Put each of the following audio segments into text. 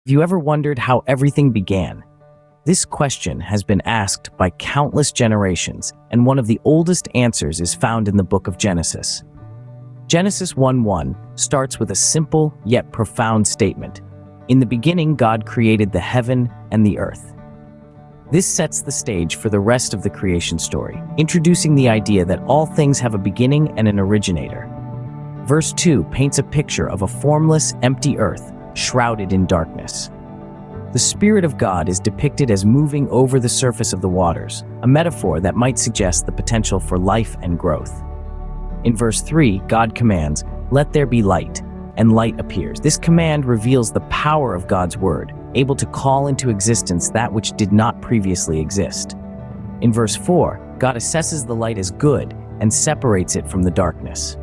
Have you ever wondered how everything began? This question has been asked by countless generations, and one of the oldest answers is found in the book of Genesis. Genesis 1:1 starts with a simple yet profound statement. In the beginning, God created the heaven and the earth. This sets the stage for the rest of the creation story, introducing the idea that all things have a beginning and an originator. Verse 2 paints a picture of a formless, empty earth, shrouded in darkness. The Spirit of God is depicted as moving over the surface of the waters, a metaphor that might suggest the potential for life and growth. In verse 3, God commands, "Let there be light," and light appears. This command reveals the power of God's word, able to call into existence that which did not previously exist. In verse 4, God assesses the light as good and separates it from the darkness.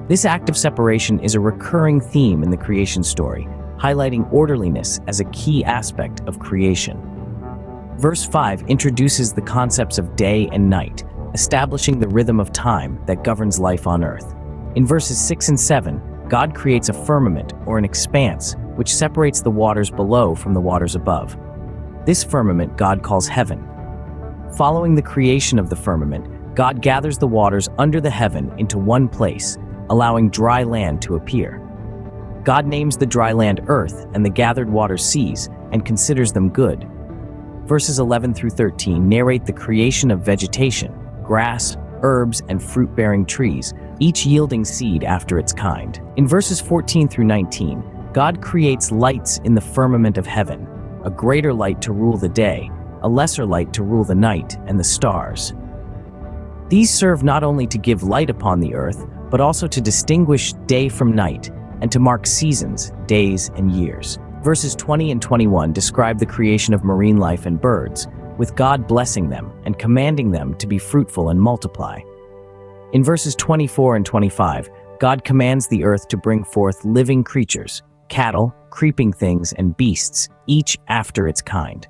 This act of separation is a recurring theme in the creation story, highlighting orderliness as a key aspect of creation. Verse 5 introduces the concepts of day and night, establishing the rhythm of time that governs life on earth. In verses 6 and 7, God creates a firmament, or an expanse, which separates the waters below from the waters above. This firmament God calls heaven. Following the creation of the firmament, God gathers the waters under the heaven into one place, allowing dry land to appear. God names the dry land earth and the gathered waters seas, and considers them good. Verses 11 through 13 narrate the creation of vegetation, grass, herbs, and fruit-bearing trees, each yielding seed after its kind. In verses 14 through 19, God creates lights in the firmament of heaven, a greater light to rule the day, a lesser light to rule the night, and the stars. These serve not only to give light upon the earth, but also to distinguish day from night, and to mark seasons, days, and years. Verses 20 and 21 describe the creation of marine life and birds, with God blessing them and commanding them to be fruitful and multiply. In verses 24 and 25, God commands the earth to bring forth living creatures, cattle, creeping things, and beasts, each after its kind.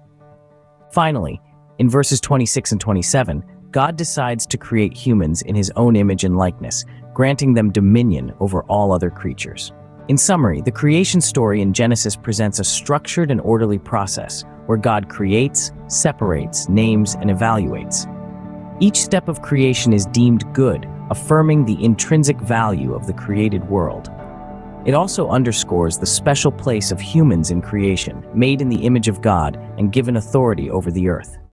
Finally, in verses 26 and 27, God decides to create humans in his own image and likeness, granting them dominion over all other creatures. In summary, the creation story in Genesis presents a structured and orderly process where God creates, separates, names, and evaluates. Each step of creation is deemed good, affirming the intrinsic value of the created world. It also underscores the special place of humans in creation, made in the image of God and given authority over the earth.